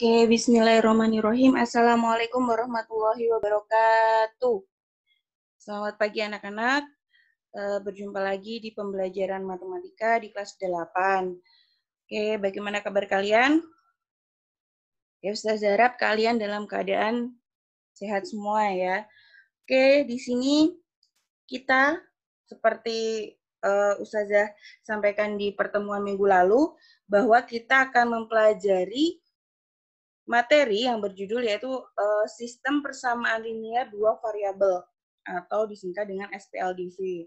Oke, bismillahirrahmanirrahim. Assalamualaikum warahmatullahi wabarakatuh. Selamat pagi anak-anak. Berjumpa lagi di pembelajaran matematika di kelas 8. Oke, bagaimana kabar kalian? Ya, Ustazah harap kalian dalam keadaan sehat semua ya. Oke, di sini kita seperti Ustazah sampaikan di pertemuan minggu lalu, bahwa kita akan mempelajari materi yang berjudul yaitu sistem persamaan linear dua variabel atau disingkat dengan SPLDV.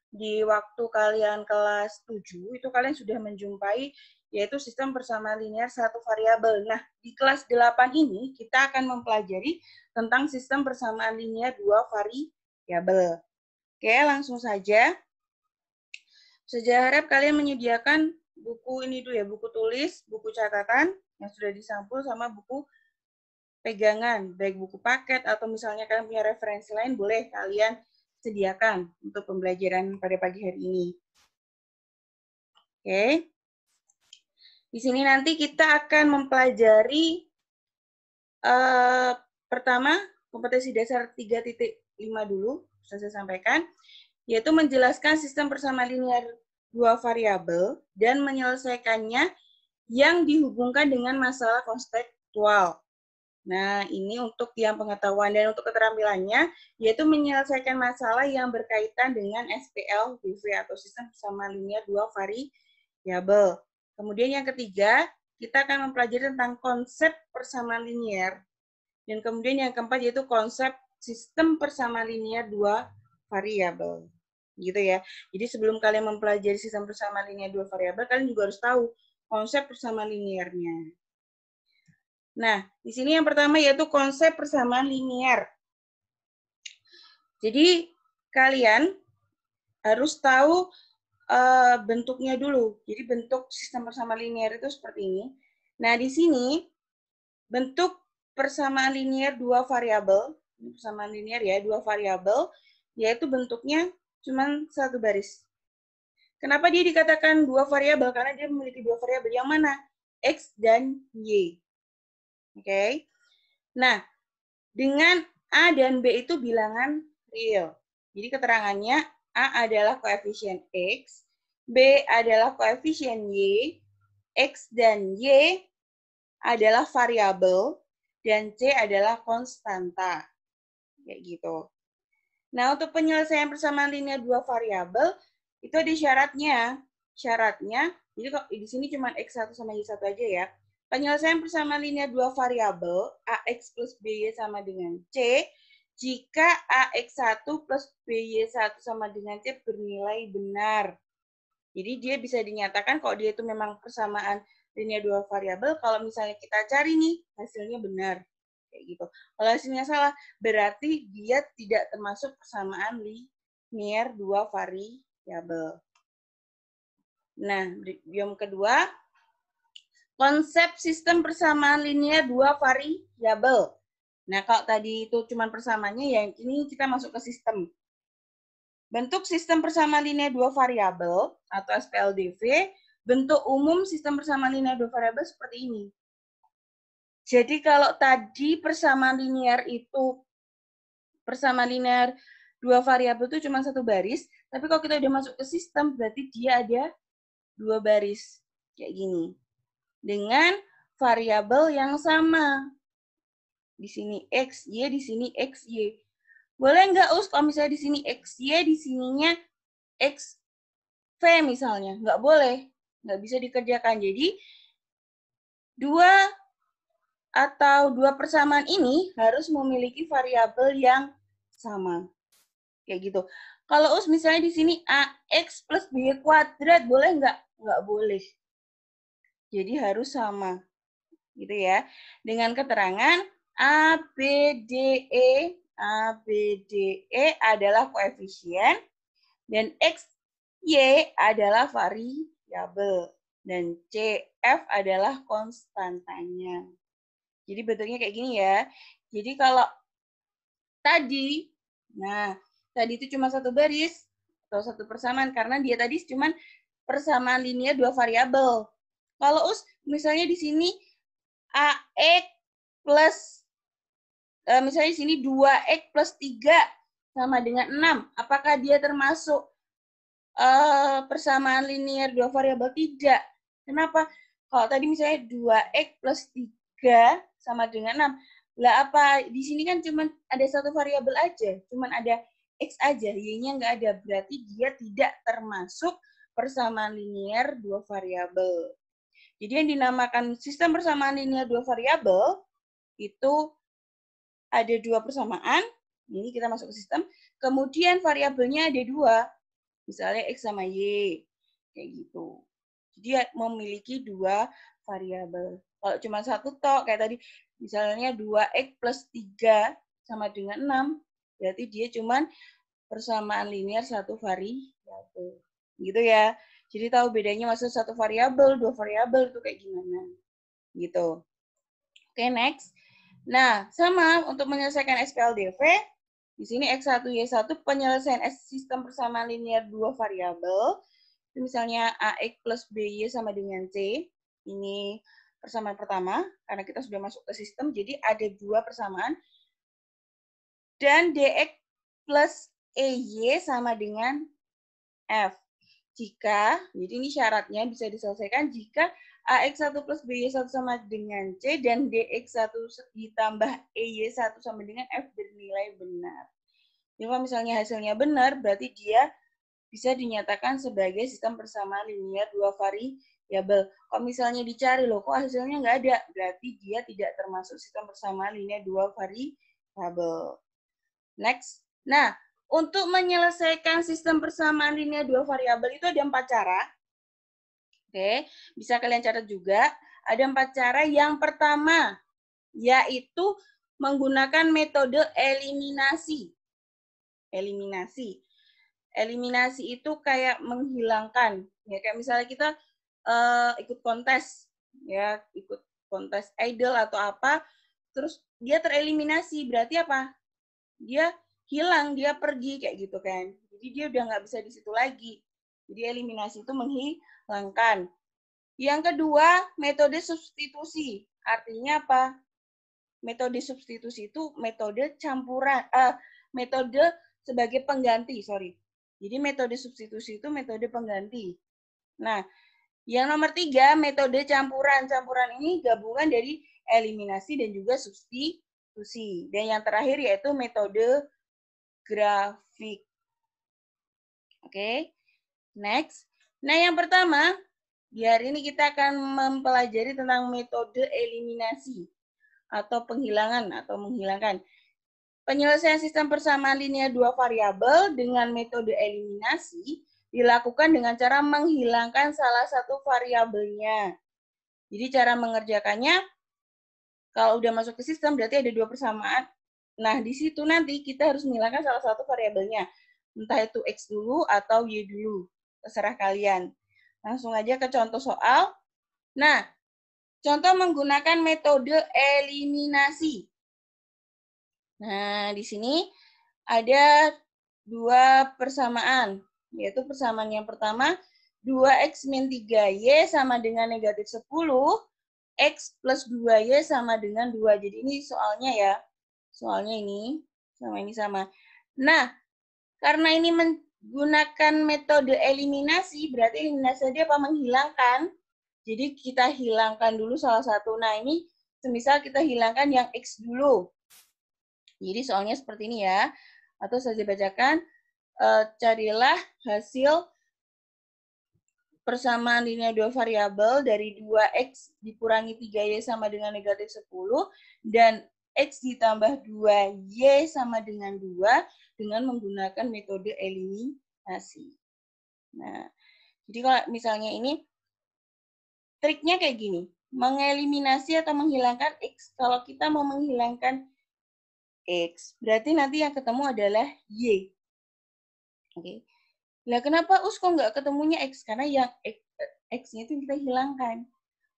Di waktu kalian kelas 7 itu kalian sudah menjumpai yaitu sistem persamaan linear satu variabel. Nah, di kelas 8 ini kita akan mempelajari tentang sistem persamaan linear dua variabel. Oke, langsung saja. Saya harap kalian menyediakan buku ini dulu ya, buku tulis, buku catatan yang sudah disampul sama buku pegangan, baik buku paket atau misalnya kalian punya referensi lain, boleh kalian sediakan untuk pembelajaran pada pagi hari ini. Oke. Di sini nanti kita akan mempelajari pertama kompetensi dasar 3.5 dulu, saya sampaikan, yaitu menjelaskan sistem persamaan linear dua variabel dan menyelesaikannya yang dihubungkan dengan masalah konseptual. Nah, ini untuk yang pengetahuan dan untuk keterampilannya, yaitu menyelesaikan masalah yang berkaitan dengan SPLDV atau sistem persamaan linear dua variabel. Kemudian yang ketiga, kita akan mempelajari tentang konsep persamaan linear. Dan kemudian yang keempat yaitu konsep sistem persamaan linear dua variabel. Gitu ya. Jadi sebelum kalian mempelajari sistem persamaan linear dua variabel, kalian juga harus tahu konsep persamaan linearnya. Nah, di sini yang pertama yaitu konsep persamaan linear. Jadi, kalian harus tahu bentuknya dulu. Jadi, bentuk sistem persamaan linear itu seperti ini. Nah, di sini, bentuk persamaan linear dua variabel, persamaan linear ya, dua variabel, yaitu bentuknya cuma satu baris. Kenapa dia dikatakan dua variabel? Karena dia memiliki dua variabel. Yang mana? X dan Y. Oke. Nah, dengan A dan B itu bilangan real. Jadi keterangannya A adalah koefisien X, B adalah koefisien Y, X dan Y adalah variabel, dan C adalah konstanta. Kayak gitu. Nah, untuk penyelesaian persamaan linear dua variabel, itu ada syaratnya. Syaratnya, jadi di sini cuma X1 sama Y1 aja ya. Penyelesaian persamaan linear dua variabel, AX plus BY sama dengan C, jika AX1 plus BY1 sama dengan C bernilai benar. Jadi dia bisa dinyatakan kalau dia itu memang persamaan linear dua variabel, kalau misalnya kita cari nih, hasilnya benar. Kayak gitu. Kalau hasilnya salah, berarti dia tidak termasuk persamaan linear dua variabel. Nah, yang kedua, konsep sistem persamaan linear dua variabel. Nah, kalau tadi itu cuma persamaannya, ya ini kita masuk ke sistem. Bentuk sistem persamaan linear dua variabel atau SPLDV, bentuk umum sistem persamaan linear dua variabel seperti ini. Jadi kalau tadi persamaan linear itu, persamaan linear dua variabel itu cuma satu baris, tapi kalau kita udah masuk ke sistem, berarti dia ada dua baris. Kayak gini. Dengan variabel yang sama. Di sini X, Y, di sini X, Y. Boleh nggak, Us, kalau misalnya di sini X, Y, di sininya X, V misalnya? Nggak boleh. Nggak bisa dikerjakan. Jadi, dua persamaan ini harus memiliki variabel yang sama. Kayak gitu. Kalau Us misalnya di sini AX plus B kuadrat, boleh nggak? Nggak boleh. Jadi harus sama. Gitu ya. Dengan keterangan A, B, D, E adalah koefisien, dan X, Y adalah variabel, dan C, F adalah konstantanya. Jadi bentuknya kayak gini ya. Jadi kalau tadi, nah tadi itu cuma satu baris atau satu persamaan karena dia tadi cuma persamaan linear dua variabel. Kalau Us misalnya di sini AX plus, misalnya di sini 2X plus 3 sama dengan 6. Apakah dia termasuk persamaan linear dua variabel? Tidak. Kenapa? Kalau tadi misalnya 2X plus 3 sama dengan 6. Lah apa? Di sini kan cuma ada satu variabel aja. Cuma ada X aja. Y-nya nggak ada. Berarti dia tidak termasuk persamaan linear dua variabel. Jadi yang dinamakan sistem persamaan linear dua variabel itu ada dua persamaan. Ini kita masuk ke sistem. Kemudian variabelnya ada dua. Misalnya X sama Y. Kayak gitu. Jadi memiliki dua variabel. Kalau cuma satu tok, kayak tadi, misalnya 2X plus 3 sama dengan 6, berarti dia cuma persamaan linear satu variabel. Gitu ya. Jadi tahu bedanya maksud satu variabel, dua variabel itu kayak gimana. Gitu. Oke, next. Nah, sama untuk menyelesaikan SPLDV, di sini X1, Y1 penyelesaian sistem persamaan linear dua variabel. Misalnya AX plus BY sama dengan C. Ini persamaan pertama, karena kita sudah masuk ke sistem, jadi ada dua persamaan. Dan DX plus EY sama dengan F. Jika, jadi ini syaratnya bisa diselesaikan jika AX1 plus BY1 sama dengan C dan DX1 ditambah EY1 sama dengan F bernilai benar. Jadi kalau misalnya hasilnya benar, berarti dia bisa dinyatakan sebagai sistem persamaan linear dua variabel. Kalau misalnya dicari, loh kok hasilnya nggak ada, berarti dia tidak termasuk sistem persamaan linear dua variabel. Next. Nah, untuk menyelesaikan sistem persamaan linear dua variabel itu ada 4 cara. Oke, bisa kalian catat juga. Ada 4 cara. Yang pertama, yaitu menggunakan metode eliminasi. Eliminasi itu kayak menghilangkan. Ya, kayak misalnya kita ikut kontes, ya, ikut kontes idol atau apa, terus dia tereliminasi. Berarti apa? Dia hilang, dia pergi kayak gitu kan. Jadi dia udah nggak bisa di situ lagi. Jadi eliminasi itu menghilangkan. Yang kedua, metode substitusi. Artinya apa? Metode substitusi itu metode campuran, metode sebagai pengganti, sorry. Jadi metode substitusi itu metode pengganti. Nah, yang nomor 3, metode campuran. Campuran ini gabungan dari eliminasi dan juga substitusi. Dan yang terakhir yaitu metode grafik. Oke, next. Nah, yang pertama, di hari ini kita akan mempelajari tentang metode eliminasi atau penghilangan atau menghilangkan. Penyelesaian sistem persamaan linear dua variabel dengan metode eliminasi dilakukan dengan cara menghilangkan salah satu variabelnya. Jadi cara mengerjakannya, kalau udah masuk ke sistem berarti ada dua persamaan. Nah, di situ nanti kita harus menghilangkan salah satu variabelnya. Entah itu X dulu atau Y dulu. Terserah kalian. Langsung aja ke contoh soal. Nah, contoh menggunakan metode eliminasi. Nah, di sini ada dua persamaan. Yaitu persamaan yang pertama, 2X min 3Y sama dengan negatif 10. X plus 2Y sama dengan 2. Jadi ini soalnya ya. Soalnya ini sama. Nah, karena ini menggunakan metode eliminasi, berarti eliminasi dia apa? Menghilangkan. Jadi kita hilangkan dulu salah satu. Nah, ini semisal kita hilangkan yang X dulu. Jadi soalnya seperti ini ya. Atau saya bacakan, carilah hasil persamaan linear dua variabel dari 2X dikurangi 3Y sama dengan negatif 10 dan X ditambah 2Y sama dengan 2 dengan menggunakan metode eliminasi. Nah, jadi kalau misalnya ini triknya kayak gini, mengeliminasi atau menghilangkan X. Kalau kita mau menghilangkan X, berarti nanti yang ketemu adalah Y. Oke. Lah kenapa Us kok nggak ketemunya X? Karena yang X-nya itu kita hilangkan.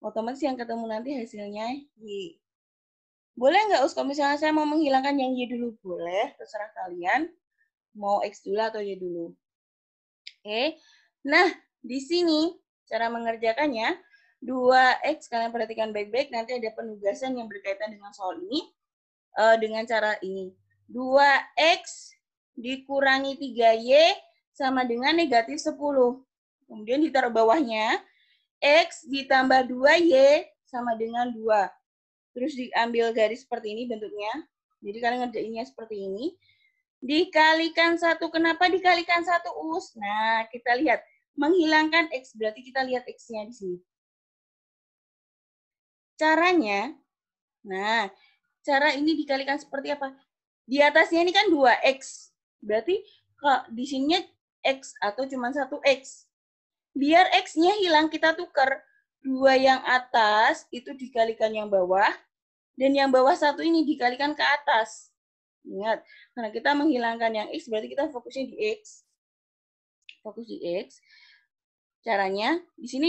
Otomatis yang ketemu nanti hasilnya Y. Boleh nggak Us, kalau misalnya saya mau menghilangkan yang Y dulu? Boleh, terserah kalian. Mau X dulu atau Y dulu. Oke. Nah, di sini cara mengerjakannya, 2X, kalian perhatikan baik-baik, nanti ada penugasan yang berkaitan dengan soal ini, dengan cara ini. 2X dikurangi 3Y sama dengan negatif 10. Kemudian ditaruh bawahnya, X ditambah 2Y sama dengan 2. Terus diambil garis seperti ini bentuknya. Jadi kalian ngerjainnya seperti ini. Dikalikan 1. Kenapa dikalikan 1, Us? Nah, kita lihat. Menghilangkan X, berarti kita lihat X-nya di sini. Caranya, nah, cara ini dikalikan seperti apa? Di atasnya ini kan 2X. Berarti di sininya X atau cuma 1X. Biar X-nya hilang, kita tukar. 2 yang atas itu dikalikan yang bawah, dan yang bawah 1 ini dikalikan ke atas. Ingat, karena kita menghilangkan yang X, berarti kita fokusnya di X. Fokus di X. Caranya, di sini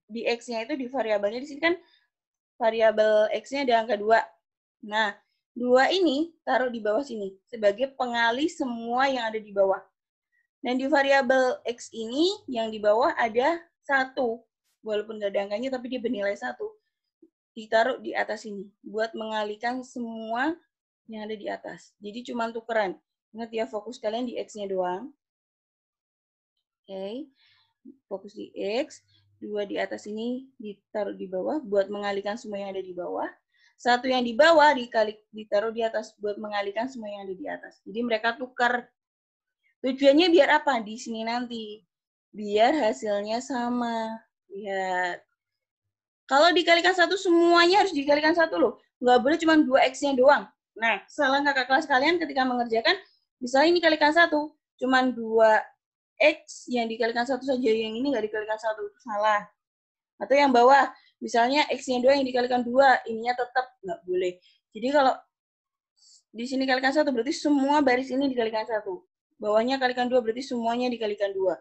di X-nya itu di variabelnya, di sini kan variabel X-nya ada angka 2. Nah, 2 ini taruh di bawah sini sebagai pengali semua yang ada di bawah. Dan di variabel X ini yang di bawah ada 1. Walaupun nggak ada angkanya, tapi dia bernilai 1. Ditaruh di atas ini buat mengalihkan semua yang ada di atas. Jadi cuma tukeran. Ingat ya, fokus kalian di X-nya doang. Oke. Fokus di X. 2 di atas ini ditaruh di bawah buat mengalihkan semua yang ada di bawah. 1 yang di bawah ditaruh di atas buat mengalihkan semua yang ada di atas. Jadi mereka tukar. Tujuannya biar apa? Di sini nanti. Biar hasilnya sama. Lihat. Kalau dikalikan 1, semuanya harus dikalikan 1 loh. Nggak boleh cuma 2X-nya doang. Nah, salah kakak kelas kalian ketika mengerjakan, misalnya ini kalikan 1, cuma 2X yang dikalikan 1 saja, yang ini nggak dikalikan 1, itu salah. Atau yang bawah, misalnya X-nya 2 yang dikalikan 2, ininya tetap nggak boleh. Jadi kalau di sini kalikan 1, berarti semua baris ini dikalikan 1. Bawahnya kalikan 2, berarti semuanya dikalikan 2.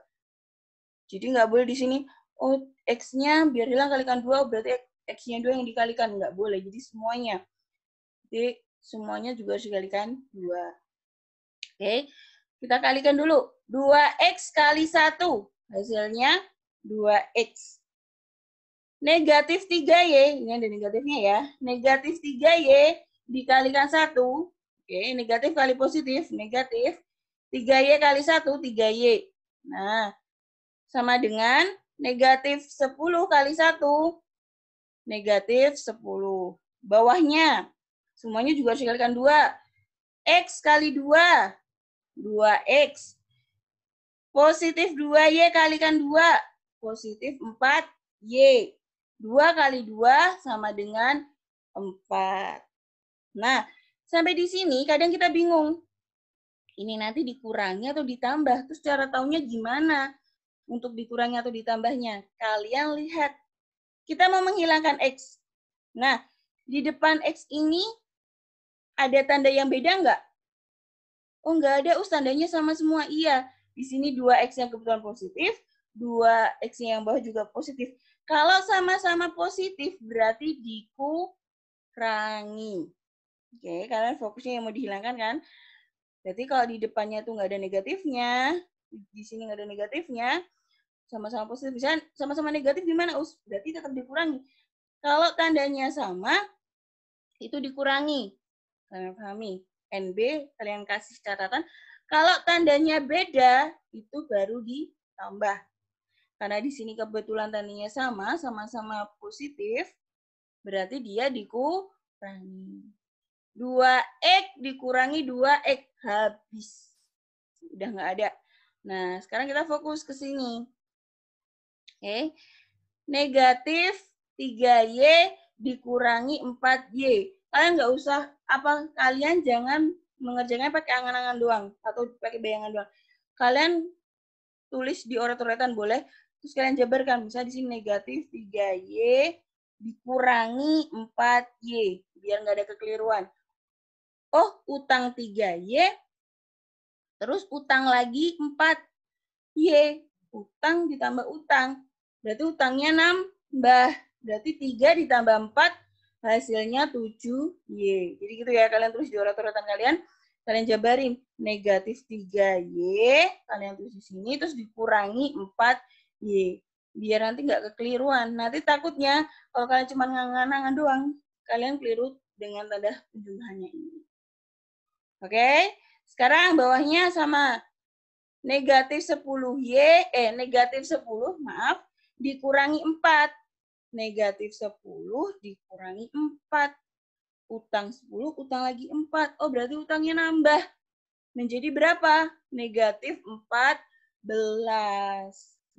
Jadi nggak boleh di sini, oh X-nya biar hilang kalikan 2, berarti X-nya 2 yang dikalikan. Nggak boleh, jadi semuanya. Jadi semuanya juga harus dikalikan 2. Oke, kita kalikan dulu. 2X kali 1, hasilnya 2X. Negatif 3Y, ini ada negatifnya ya. Negatif 3Y dikalikan 1. Oke, negatif kali positif, negatif. 3Y kali 1, 3Y. Nah, sama dengan negatif 10 kali 1, negatif 10. Bawahnya, semuanya juga harus dikalikan 2. X kali 2, 2X. Positif 2Y kalikan 2, positif 4Y. 2 kali 2 sama dengan 4. Nah, sampai di sini kadang kita bingung. Ini nanti dikurangi atau ditambah. Terus cara taunya gimana? Untuk dikurangi atau ditambahnya. Kalian lihat. Kita mau menghilangkan X. Nah, di depan X ini ada tanda yang beda nggak? Oh, nggak ada. Tandanya sama semua. Iya. Di sini 2X yang kebetulan positif. 2X yang bawah juga positif. Kalau sama-sama positif, berarti dikurangi. Oke, kalian fokusnya yang mau dihilangkan kan? Berarti kalau di depannya itu nggak ada negatifnya, di sini nggak ada negatifnya, sama-sama positif, bisa sama-sama negatif gimana, Us? Berarti tetap dikurangi. Kalau tandanya sama, itu dikurangi. Kalian pahami? NB, kalian kasih catatan. Kalau tandanya beda, itu baru ditambah. Karena di sini kebetulan tandanya sama, sama-sama positif, berarti dia dikurangi. 2X dikurangi 2X, habis. Udah nggak ada. Nah, sekarang kita fokus ke sini. Oke. Negatif 3Y dikurangi 4Y. Kalian nggak usah, kalian jangan mengerjakannya pakai angan-angan doang, atau pakai bayangan doang. Kalian tulis di oret-oretan boleh, terus kalian jabarkan. Misalnya di sini negatif 3Y dikurangi 4Y, biar nggak ada kekeliruan. Oh, utang 3Y, terus utang lagi 4Y. Utang ditambah utang. Berarti utangnya nambah. Berarti 3 ditambah 4, hasilnya 7Y. Jadi gitu ya, kalian tulis di oret-oretan kalian. Kalian jabarin. Negatif 3Y, kalian tulis di sini, terus dikurangi 4Y. Biar nanti nggak kekeliruan. Nanti takutnya kalau kalian cuma ngangan-ngangan doang, kalian keliru dengan tanda penjumlahannya ini. Oke, sekarang bawahnya sama. Negatif 10Y, negatif 10, maaf, dikurangi 4. Negatif 10 dikurangi 4. Utang 10, utang lagi 4. Oh, berarti utangnya nambah. Menjadi berapa? Negatif 14.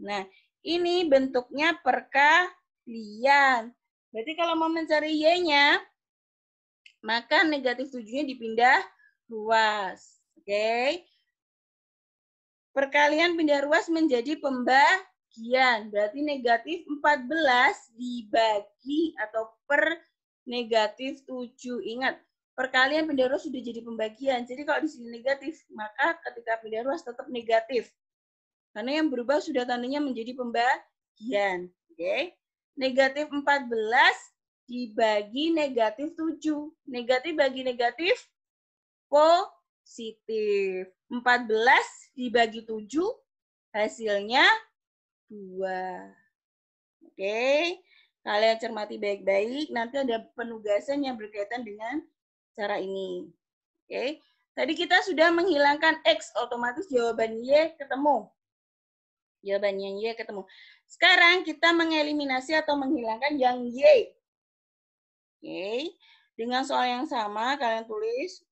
Nah, ini bentuknya perkalian. Berarti kalau mau mencari Y-nya, maka negatif 7-nya dipindah ruas. Oke. Perkalian pindah ruas menjadi pembagian. Berarti negatif 14 dibagi atau per negatif 7. Ingat, perkalian pindah ruas sudah jadi pembagian. Jadi kalau di sini negatif, maka ketika pindah ruas tetap negatif. Karena yang berubah sudah tandanya menjadi pembagian. Oke. Negatif 14 dibagi negatif 7. Negatif bagi negatif, positif. 14 dibagi 7, hasilnya 2. Oke, kalian cermati baik-baik. Nanti ada penugasan yang berkaitan dengan cara ini. Oke, tadi kita sudah menghilangkan X, otomatis jawaban Y ketemu. Jawabannya Y ketemu. Sekarang kita mengeliminasi atau menghilangkan yang Y. Oke, dengan soal yang sama, kalian tulis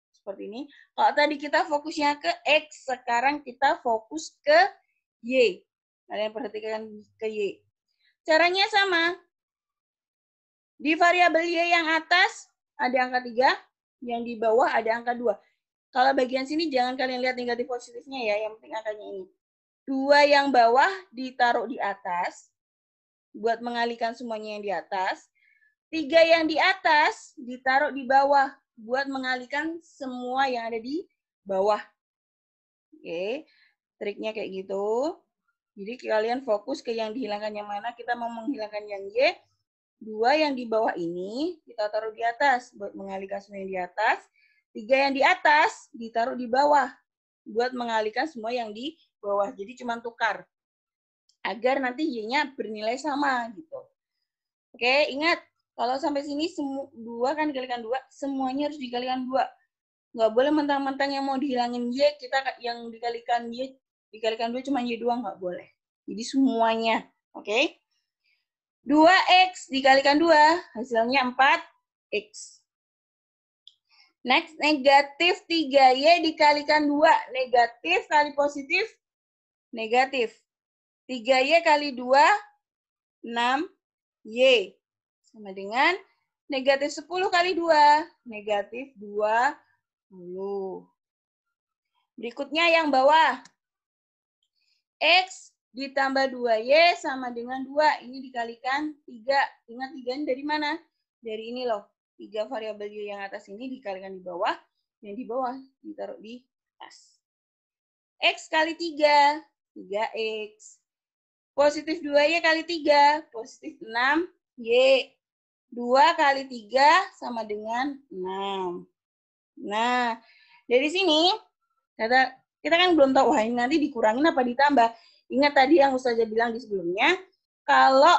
seperti ini. Kalau tadi kita fokusnya ke X, sekarang kita fokus ke Y. Kalian perhatikan ke Y. Caranya sama. Di variabel Y yang atas ada angka 3, yang di bawah ada angka 2. Kalau bagian sini jangan kalian lihat negatif positifnya ya, yang penting angkanya ini. 2 yang bawah ditaruh di atas, buat mengalihkan semuanya yang di atas. 3 yang di atas ditaruh di bawah, buat mengalihkan semua yang ada di bawah. Oke, triknya kayak gitu. Jadi kalian fokus ke yang dihilangkan yang mana. Kita mau menghilangkan yang Y. 2 yang di bawah ini kita taruh di atas, buat mengalihkan semua yang di atas. 3 yang di atas ditaruh di bawah, buat mengalihkan semua yang di bawah. Jadi cuma tukar. Agar nanti Y-nya bernilai sama gitu. Oke, ingat. Kalau sampai sini 2 kan dikalikan 2, semuanya harus dikalikan 2. Nggak boleh mentang-mentang yang mau dihilangin Y, kita yang dikalikan 2 cuma Y doang, nggak boleh. Jadi semuanya, oke? 2X dikalikan 2, hasilnya 4X. Next, negatif 3Y dikalikan 2. Negatif kali positif, negatif. 3Y kali 2, 6Y. Sama dengan negatif 10 kali 2, negatif 20. Berikutnya yang bawah. X ditambah 2Y sama dengan 2. Ini dikalikan 3. Ingat 3 ini dari mana? Dari ini loh. 3 variabel Y yang atas ini dikalikan di bawah. Yang di bawah ditaruh di atas. X kali 3, 3X. Positif 2Y kali 3, positif 6Y. 2 kali 3 sama dengan 6. Nah, dari sini, kita kan belum tahu, wah ini nanti dikurangin apa ditambah. Ingat tadi yang Ustazah bilang di sebelumnya, kalau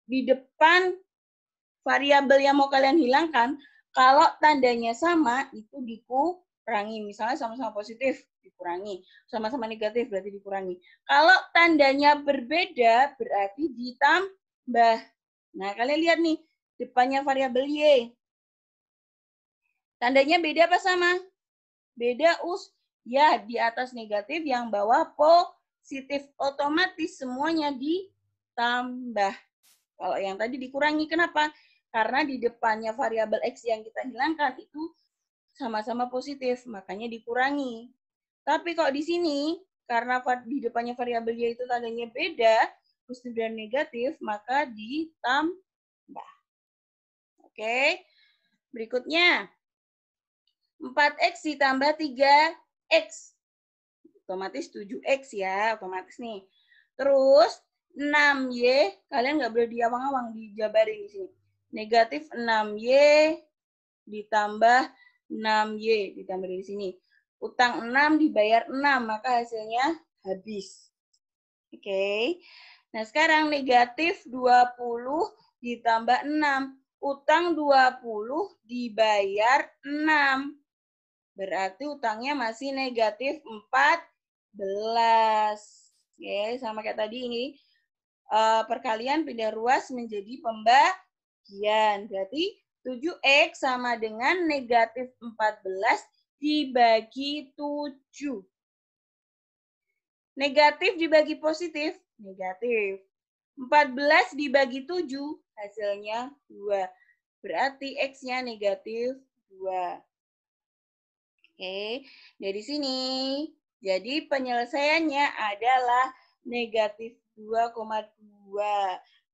di depan variabel yang mau kalian hilangkan, kalau tandanya sama, itu dikurangi. Misalnya sama-sama positif, dikurangi. Sama-sama negatif, berarti dikurangi. Kalau tandanya berbeda, berarti ditambah. Nah, kalian lihat nih, depannya variabel Y. Tandanya beda apa sama? Beda, ya, di atas negatif, yang bawah positif. Otomatis semuanya ditambah. Kalau yang tadi dikurangi, kenapa? Karena di depannya variabel X yang kita hilangkan itu sama-sama positif, makanya dikurangi. Tapi kalau di sini, karena di depannya variabel Y itu tandanya beda, positif dan negatif, maka ditambah. Oke, berikutnya. 4X ditambah 3X. Otomatis 7X ya, otomatis nih. Terus 6Y, kalian nggak boleh diawang-awang, dijabarin di sini. Negatif 6Y ditambah 6Y, ditambah dari sini. Utang 6 dibayar 6, maka hasilnya habis. Oke. Nah, sekarang negatif 20 ditambah 6. Utang 20 dibayar 6. Berarti utangnya masih negatif 14. Oke, sama kayak tadi ini. Perkalian pindah ruas menjadi pembagian. Berarti 7X sama dengan negatif 14 dibagi 7. Negatif dibagi positif, negatif. 14 dibagi 7, hasilnya 2. Berarti X-nya negatif 2. Oke, dari sini. Jadi penyelesaiannya adalah negatif 2,2.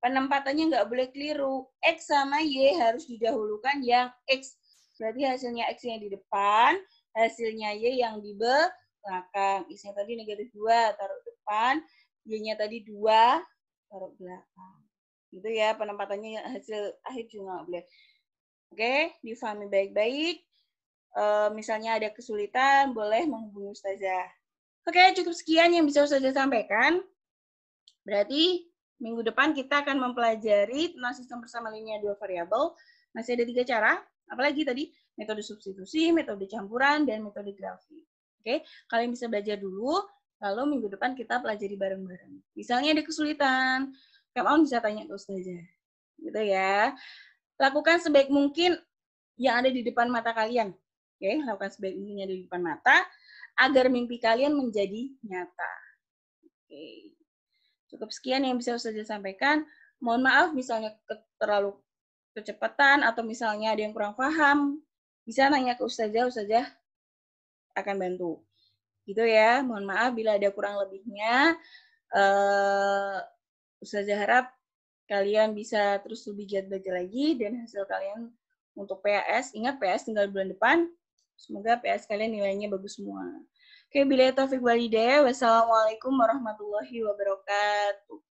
Penempatannya nggak boleh keliru. X sama Y harus didahulukan yang X. Berarti hasilnya X-nya di depan, hasilnya Y yang di belakang. X-nya tadi negatif 2, taruh depan. Y-nya tadi 2, taruh belakang. Gitu ya, penempatannya hasil akhir juga nggak boleh. Oke, difahami baik-baik. Misalnya ada kesulitan, boleh menghubungi Ustazah. Oke, cukup sekian yang bisa Ustazah sampaikan. Berarti minggu depan kita akan mempelajari tentang sistem bersama linear dua variabel. Masih ada 3 cara, apalagi tadi metode substitusi, metode campuran, dan metode grafik. Oke, kalian bisa belajar dulu, lalu minggu depan kita pelajari bareng-bareng. Misalnya ada kesulitan, kamu bisa tanya ke Ustazah. Gitu ya. Lakukan sebaik mungkin yang ada di depan mata kalian. Oke, lakukan sebaik mungkin yang ada di depan mata agar mimpi kalian menjadi nyata. Oke. Cukup sekian yang bisa Ustazah sampaikan. Mohon maaf misalnya terlalu kecepatan atau misalnya ada yang kurang paham, bisa nanya ke Ustazah akan bantu. Gitu ya, mohon maaf bila ada kurang lebihnya. Ustazah harap kalian bisa terus lebih giat belajar lagi dan hasil kalian untuk PAS, ingat PAS tinggal bulan depan, semoga PAS kalian nilainya bagus semua. Oke, billahi taufiq wal hidayah. Wassalamualaikum warahmatullahi wabarakatuh.